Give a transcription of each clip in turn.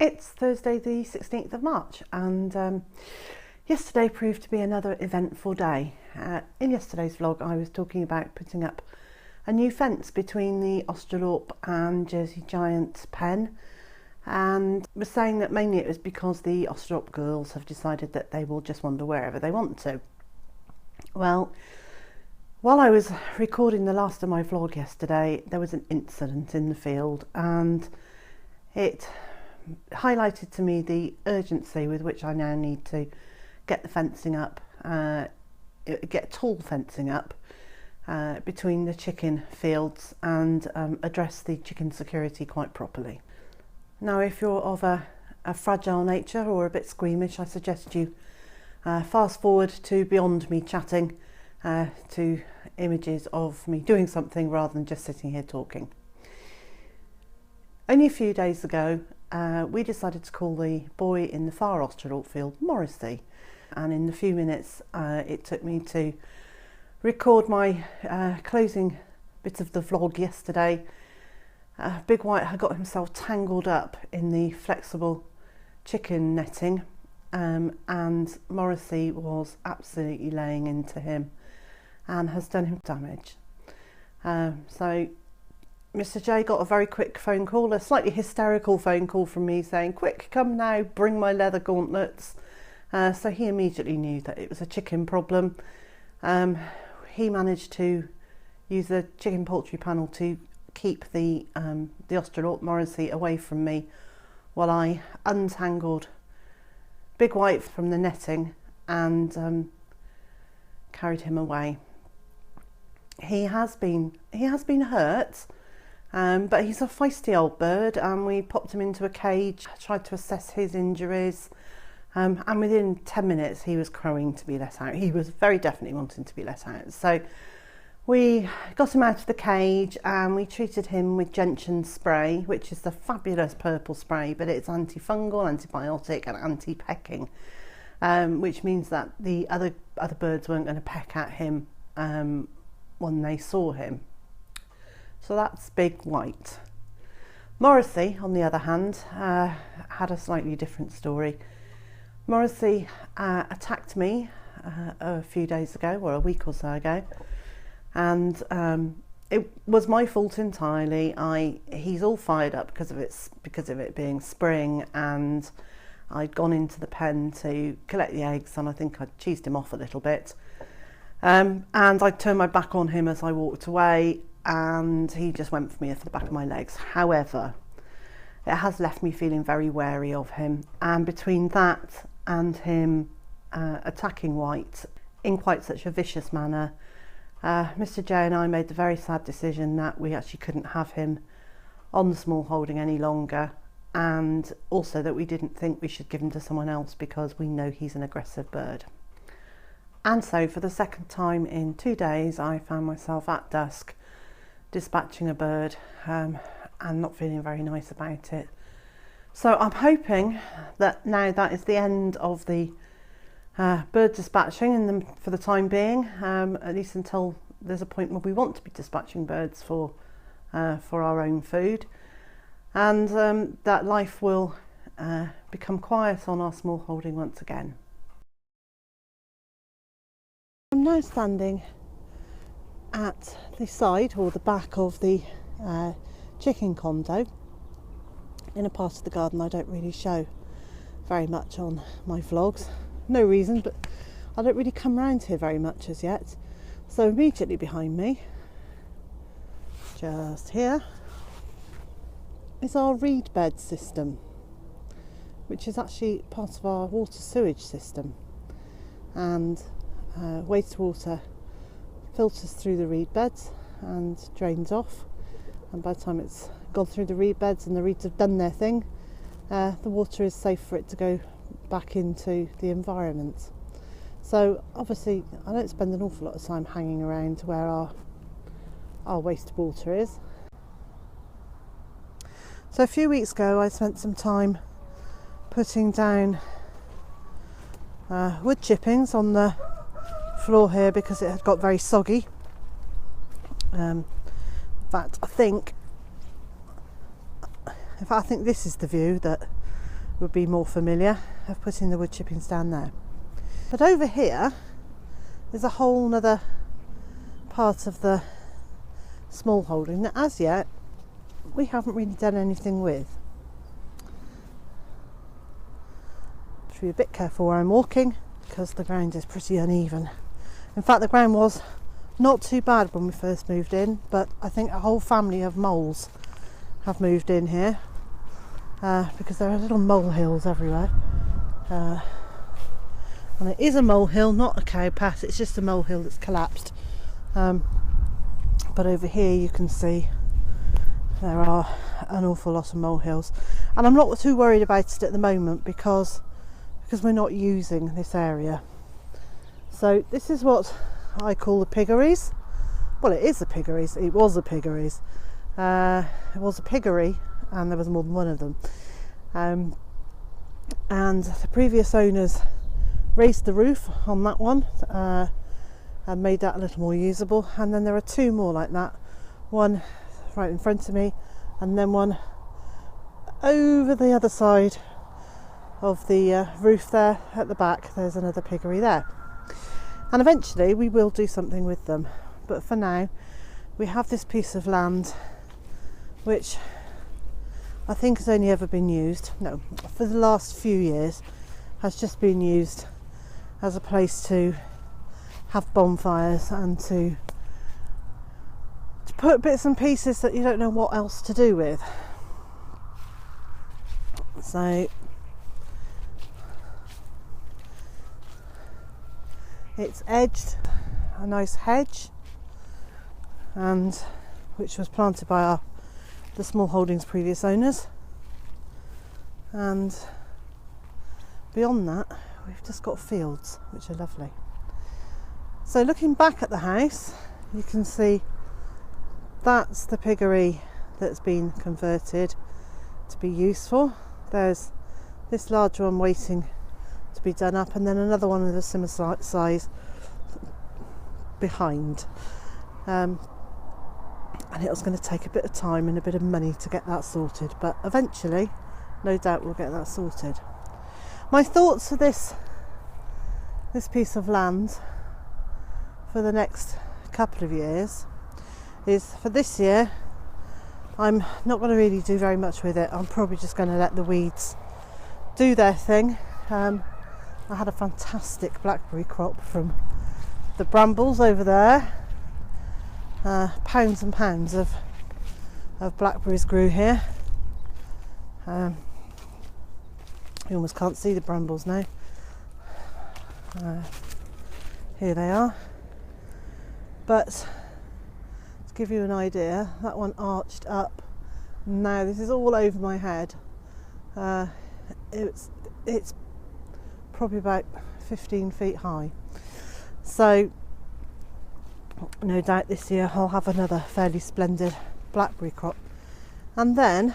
It's Thursday the 16th of March and yesterday proved to be another eventful day. In yesterday's vlog I was talking about putting up a new fence between the Australorp and Jersey Giant pen, and was saying that mainly it was because the Australorp girls have decided that they will just wander wherever they want to. Well, while I was recording the last of my vlog yesterday, there was an incident in the field and it highlighted to me the urgency with which I now need to get the fencing up, get tall fencing up between the chicken fields and address the chicken security quite properly. Now, if you're of a fragile nature or a bit squeamish, I suggest you fast forward to beyond me chatting to images of me doing something rather than just sitting here talking. Only a few days ago we decided to call the boy in the far Australorp field Morrissey, and in the few minutes it took me to record my closing bit of the vlog yesterday, Big White had got himself tangled up in the flexible chicken netting, and Morrissey was absolutely laying into him and has done him damage. So Mr. J got a very quick phone call, a slightly hysterical phone call from me saying, "Quick, come now, bring my leather gauntlets." So he immediately knew that it was a chicken problem. He managed to use the chicken poultry panel to keep the Australorp Morrissey away from me while I untangled Big White from the netting and carried him away. He has been hurt. But he's a feisty old bird, and we popped him into a cage, tried to assess his injuries, and within 10 minutes he was crowing to be let out. He was very definitely wanting to be let out. So we got him out of the cage and we treated him with gentian spray, which is the fabulous purple spray, but it's antifungal, antibiotic and anti-pecking, which means that the other birds weren't going to peck at him when they saw him. So that's Big White. Morrissey, on the other hand, had a slightly different story. Morrissey attacked me a few days ago, or a week or so ago, and it was my fault entirely. He's all fired up because of it being spring, and I'd gone into the pen to collect the eggs, and I think I'd cheesed him off a little bit, and I turned my back on him as I walked away, and he just went for me off the back of my legs. However, it has left me feeling very wary of him, and between that and him attacking White in quite such a vicious manner, Mr. J and I made the very sad decision that we actually couldn't have him on the small holding any longer, and also that we didn't think we should give him to someone else because we know he's an aggressive bird. And so for the second time in 2 days I found myself at dusk dispatching a bird and not feeling very nice about it. So I'm hoping that now that is the end of the bird dispatching for the time being, at least until there's a point where we want to be dispatching birds for our own food, and that life will become quiet on our small holding once again. I'm now standing at the side or the back of the chicken condo in a part of the garden I don't really show very much on my vlogs. No reason, but I don't really come round here very much as yet. So immediately behind me, just here, is our reed bed system, which is actually part of our water sewage system, and wastewater filters through the reed beds and drains off, and by the time it's gone through the reed beds and the reeds have done their thing, the water is safe for it to go back into the environment. So obviously I don't spend an awful lot of time hanging around where our wastewater is. So a few weeks ago I spent some time putting down wood chippings on the floor here because it had got very soggy. In fact, I think this is the view that would be more familiar of putting the wood chippings down there. But over here is a whole nother part of the small holding that as yet we haven't really done anything with. Should be a bit careful where I'm walking because the ground is pretty uneven. In fact, the ground was not too bad when we first moved in, but I think a whole family of moles have moved in here because there are little molehills everywhere. And it is a molehill, not a cow path, it's just a molehill that's collapsed. But over here you can see there are an awful lot of molehills. And I'm not too worried about it at the moment because we're not using this area. So this is what I call the piggeries. Well, it is a piggeries. It was a piggeries. It was a piggery, and there was more than one of them. And the previous owners raised the roof on that one and made that a little more usable. And then there are two more like that. One right in front of me, and then one over the other side of the roof there at the back. There's another piggery there. And eventually we will do something with them, but for now we have this piece of land which I think has only ever been used, no, for the last few years has just been used as a place to have bonfires and to put bits and pieces that you don't know what else to do with. So it's edged a nice hedge, and which was planted by the small holdings previous owners, and beyond that we've just got fields which are lovely. So looking back at the house, you can see that's the piggery that's been converted to be useful. There's this large one waiting to be done up, and then another one of a similar size behind. And it was going to take a bit of time and a bit of money to get that sorted, but eventually, no doubt, we'll get that sorted. My thoughts for this piece of land for the next couple of years is, for this year I'm not going to really do very much with it. I'm probably just going to let the weeds do their thing. I had a fantastic blackberry crop from the brambles over there. Pounds and pounds of blackberries grew here. You almost can't see the brambles now. Here they are. But to give you an idea, that one arched up. Now this is all over my head. It's probably about 15 feet high. So no doubt this year I'll have another fairly splendid blackberry crop. And then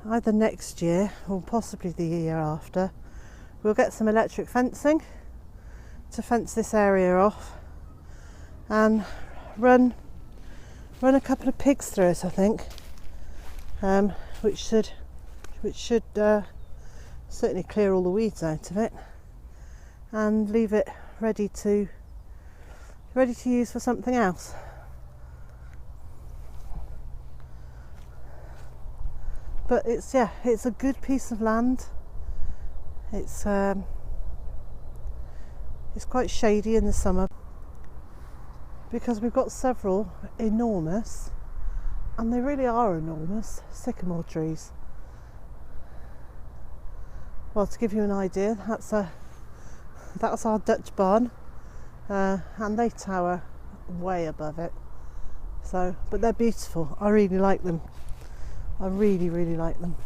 either next year or possibly the year after, we'll get some electric fencing to fence this area off and run a couple of pigs through it, I think, which should certainly clear all the weeds out of it and leave it ready to use for something else. But it's a good piece of land. It's quite shady in the summer because we've got several enormous, and they really are enormous, sycamore trees. Well, to give you an idea, that's our Dutch barn, and they tower way above it. So, but they're beautiful. I really like them. I really, really like them.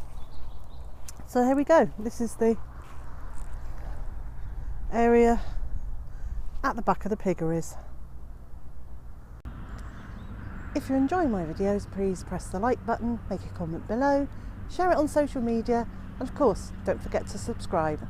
So here we go. This is the area at the back of the piggeries. If you're enjoying my videos, please press the like button, make a comment below, share it on social media, and of course, don't forget to subscribe.